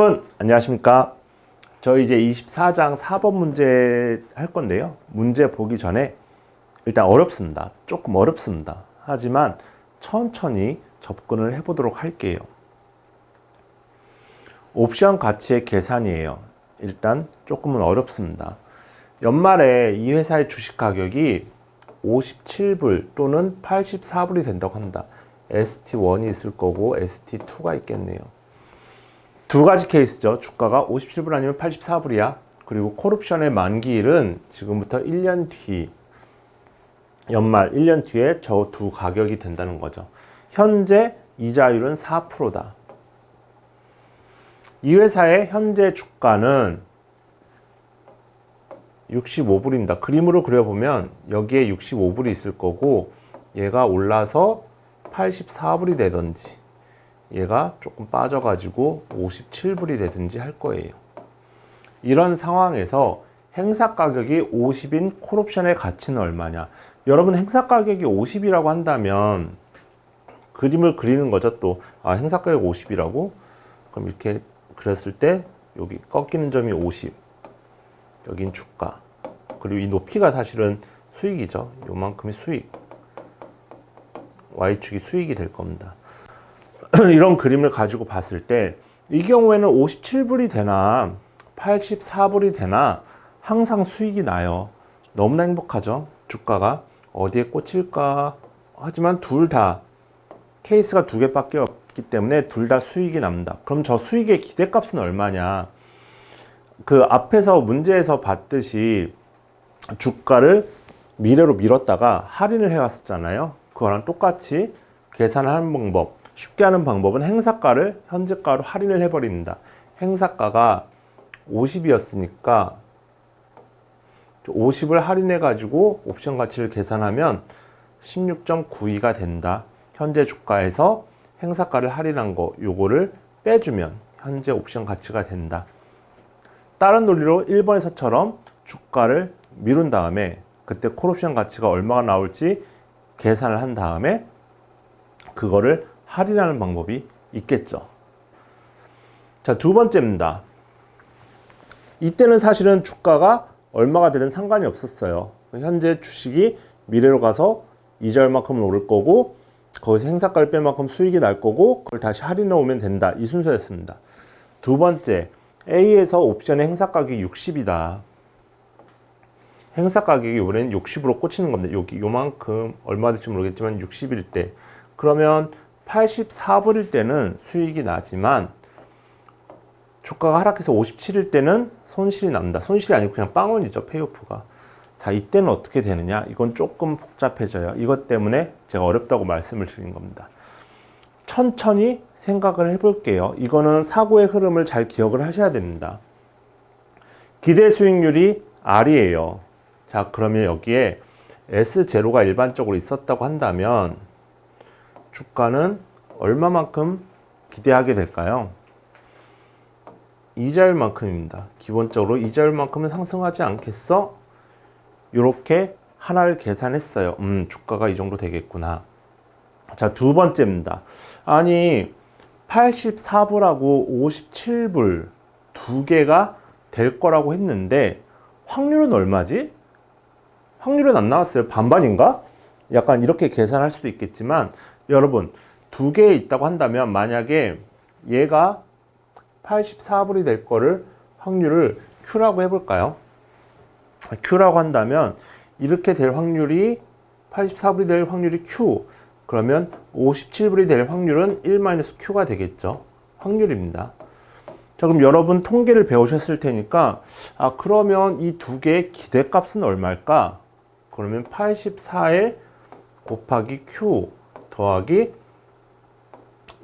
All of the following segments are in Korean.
여러분 안녕하십니까. 저희 이제 24장 4번 문제 할 건데요. 문제 보기 전에 일단 어렵습니다. 조금 어렵습니다. 하지만 천천히 접근을 해보도록 할게요. 옵션 가치의 계산이에요. 일단 조금은 어렵습니다. 연말에 이 회사의 주식 가격이 57불 또는 84불이 된다고 합니다. ST1이 있을 거고 ST2가 있겠네요. 두 가지 케이스죠. 주가가 57불 아니면 84불이야. 그리고 콜옵션의 만기일은 지금부터 1년 뒤, 연말 1년 뒤에 저 두 가격이 된다는 거죠. 현재 이자율은 4%다. 이 회사의 현재 주가는 65불입니다. 그림으로 그려보면 여기에 65불이 있을 거고 얘가 올라서 84불이 되든지 얘가 조금 빠져가지고 57불이 되든지 할 거예요. 이런 상황에서 행사 가격이 50인 콜옵션의 가치는 얼마냐? 여러분 행사 가격이 50이라고 한다면 그림을 그리는 거죠. 또 행사 가격 50이라고? 그럼 이렇게 그렸을 때 여기 꺾이는 점이 50, 여긴 주가, 그리고 이 높이가 사실은 수익이죠. 요만큼이 수익, Y축이 수익이 될 겁니다. 이런 그림을 가지고 봤을 때 이 경우에는 57불이 되나 84불이 되나 항상 수익이 나요. 너무나 행복하죠. 주가가 어디에 꽂힐까? 하지만 둘 다 케이스가 두 개밖에 없기 때문에 둘 다 수익이 납니다. 그럼 저 수익의 기대값은 얼마냐? 그 앞에서 문제에서 봤듯이 주가를 미래로 미뤘다가 할인을 해왔었잖아요. 그거랑 똑같이 계산하는 방법, 쉽게 하는 방법은 행사가를 현재가로 할인을 해버립니다. 행사가가 50이었으니까 50을 할인해 가지고 옵션 가치를 계산하면 16.92가 된다. 현재 주가에서 행사가를 할인한 거 요거를 빼주면 현재 옵션 가치가 된다. 다른 논리로 1번에서처럼 주가를 미룬 다음에 그때 콜옵션 가치가 얼마가 나올지 계산을 한 다음에 그거를 할인하는 방법이 있겠죠. 자, 두 번째입니다. 이때는 사실은 주가가 얼마가 되든 상관이 없었어요. 현재 주식이 미래로 가서 이자 얼마큼은 오를 거고 거기서 행사가를 뺄 만큼 수익이 날 거고 그걸 다시 할인해 오면 된다. 이 순서였습니다. 두 번째, A에서 옵션의 행사 가격이 60이다. 행사 가격이 이번엔 60으로 꽂히는 겁니다. 여기 요만큼 얼마 될지 모르겠지만 60일 때, 그러면 84불일 때는 수익이 나지만 주가가 하락해서 57일 때는 손실이 납니다. 손실이 아니고 그냥 빵원이죠. 페이오프가. 자, 이때는 어떻게 되느냐? 이건 조금 복잡해져요. 이것 때문에 제가 어렵다고 말씀을 드린 겁니다. 천천히 생각을 해볼게요. 이거는 사고의 흐름을 잘 기억을 하셔야 됩니다. 기대 수익률이 R이에요. 자, 그러면 여기에 S0가 일반적으로 있었다고 한다면 주가는 얼마만큼 기대하게 될까요? 이자율만큼입니다. 기본적으로 이자율만큼은 상승하지 않겠어? 이렇게 하나를 계산했어요. 주가가 이 정도 되겠구나. 자, 두 번째입니다. 아니 84불하고 57불 두 개가 될 거라고 했는데 확률은 얼마지? 확률은 안 나왔어요. 반반인가? 약간 이렇게 계산할 수도 있겠지만 여러분 두 개 있다고 한다면 만약에 얘가 84불이 될 거를 확률을 Q라고 해볼까요? Q라고 한다면 이렇게 될 확률이 84불이 될 확률이 Q, 그러면 57불이 될 확률은 1-Q가 되겠죠. 확률입니다. 자, 그럼 여러분 통계를 배우셨을 테니까 그러면 이 두 개의 기대값은 얼마일까? 그러면 84에 곱하기 Q 더하기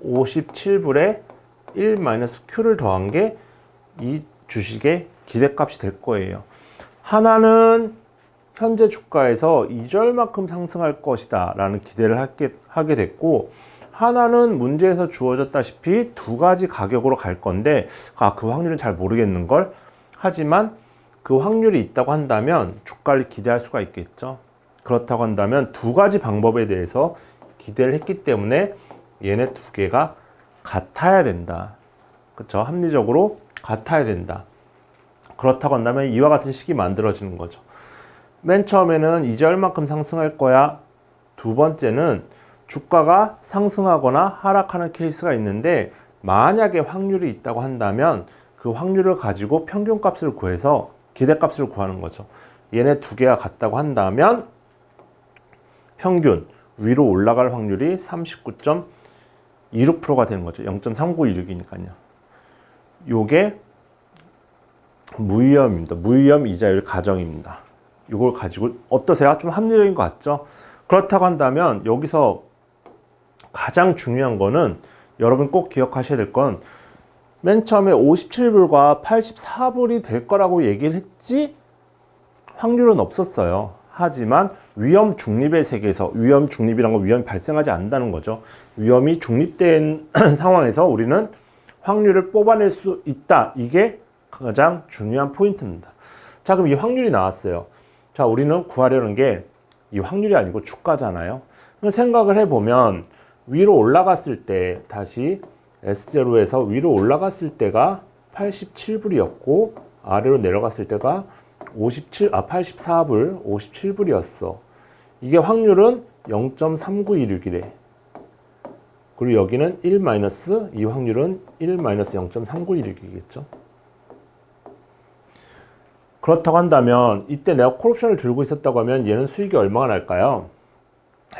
57불에 1-Q를 더한 게 이 주식의 기대값이 될 거예요. 하나는 현재 주가에서 이절만큼 상승할 것이다 라는 기대를 하게 됐고, 하나는 문제에서 주어졌다시피 두 가지 가격으로 갈 건데 그 확률은 잘 모르겠는걸. 하지만 그 확률이 있다고 한다면 주가를 기대할 수가 있겠죠. 그렇다고 한다면 두 가지 방법에 대해서 기대를 했기 때문에 얘네 두 개가 같아야 된다. 그쵸? 합리적으로 같아야 된다. 그렇다고 한다면 이와 같은 식이 만들어지는 거죠. 맨 처음에는 이제 얼만큼 상승할 거야. 두 번째는 주가가 상승하거나 하락하는 케이스가 있는데 만약에 확률이 있다고 한다면 그 확률을 가지고 평균값을 구해서 기대값을 구하는 거죠. 얘네 두 개가 같다고 한다면 평균 위로 올라갈 확률이 39.26%가 되는 거죠. 0.3926이니까요. 요게 무위험입니다. 무위험 이자율 가정입니다. 이걸 가지고 어떠세요? 좀 합리적인 것 같죠? 그렇다고 한다면 여기서 가장 중요한 거는 여러분 꼭 기억하셔야 될 건 맨 처음에 57불과 84불이 될 거라고 얘기를 했지 확률은 없었어요. 하지만 위험 중립의 세계에서 위험 중립이란 건 위험이 발생하지 않는다는 거죠. 위험이 중립된 상황에서 우리는 확률을 뽑아낼 수 있다. 이게 가장 중요한 포인트입니다. 자, 그럼 이 확률이 나왔어요. 자, 우리는 구하려는 게 이 확률이 아니고 주가잖아요. 생각을 해보면 위로 올라갔을 때 다시 S0에서 위로 올라갔을 때가 87불이었고 아래로 내려갔을 때가 84불, 57불이었어. 이게 확률은 0.3926이래. 그리고 여기는 1 마이너스, 이 확률은 1 마이너스 0.3926이겠죠. 그렇다고 한다면 이때 내가 콜옵션을 들고 있었다고 하면 얘는 수익이 얼마가 날까요?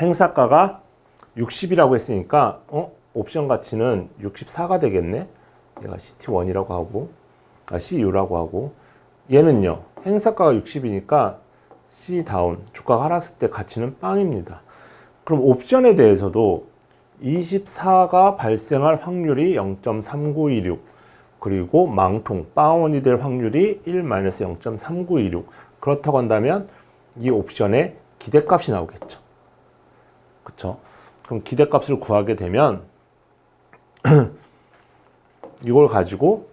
행사가가 60이라고 했으니까 옵션 가치는 64가 되겠네. 얘가 CT1이라고 하고 CU라고 하고 얘는요. 행사가가 60이니까 C다운 주가가 하락했을 때 가치는 빵입니다. 그럼 옵션에 대해서도 24가 발생할 확률이 0.3926 그리고 망통, 빵원이 될 확률이 1-0.3926 그렇다고 한다면 이 옵션의 기대값이 나오겠죠. 그쵸? 그럼 기대값을 구하게 되면 이걸 가지고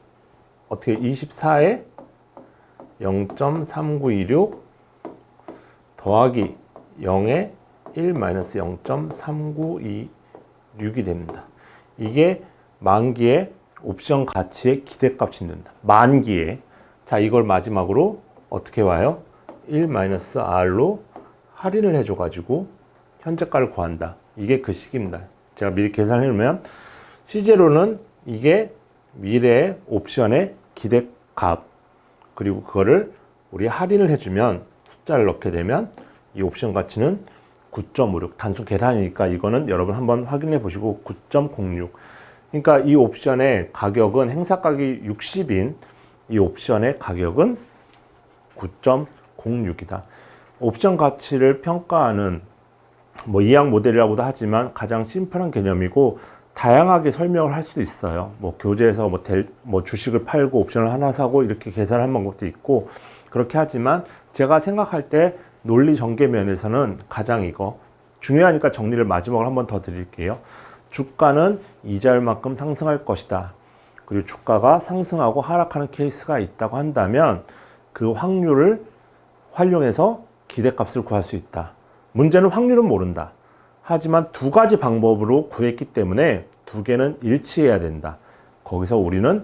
어떻게 24에 0.3926 더하기 0에 1-0.3926이 됩니다. 이게 만기의 옵션 가치의 기대값이 된다. 만기에. 자, 이걸 마지막으로 어떻게 와요? 1-R로 할인을 해줘가지고 현재가를 구한다. 이게 그 식입니다. 제가 미리 계산해 놓으면 CJ로는 이게 미래의 옵션의 기대값 그리고 그거를 우리 할인을 해주면 숫자를 넣게 되면 이 옵션 가치는 9.56 단순 계산이니까 이거는 여러분 한번 확인해 보시고 9.06 그러니까 이 옵션의 가격은 행사 가격이 60인 이 옵션의 가격은 9.06이다. 옵션 가치를 평가하는 뭐 이항 모델이라고도 하지만 가장 심플한 개념이고 다양하게 설명을 할 수도 있어요. 뭐 교재에서 뭐 주식을 팔고 옵션을 하나 사고 이렇게 계산하는 방법도 있고 그렇게 하지만 제가 생각할 때 논리 전개 면에서는 가장 이거 중요하니까 정리를 마지막으로 한번 더 드릴게요. 주가는 이자율만큼 상승할 것이다. 그리고 주가가 상승하고 하락하는 케이스가 있다고 한다면 그 확률을 활용해서 기대값을 구할 수 있다. 문제는 확률은 모른다. 하지만 두 가지 방법으로 구했기 때문에 두 개는 일치해야 된다. 거기서 우리는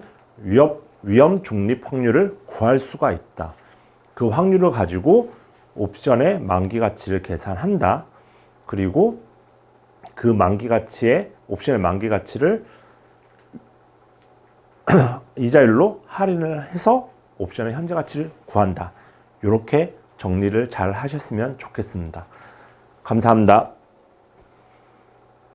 위험 중립 확률을 구할 수가 있다. 그 확률을 가지고 옵션의 만기 가치를 계산한다. 그리고 그 만기 가치의 옵션의 만기 가치를 이자율로 할인을 해서 옵션의 현재 가치를 구한다. 이렇게 정리를 잘 하셨으면 좋겠습니다. 감사합니다.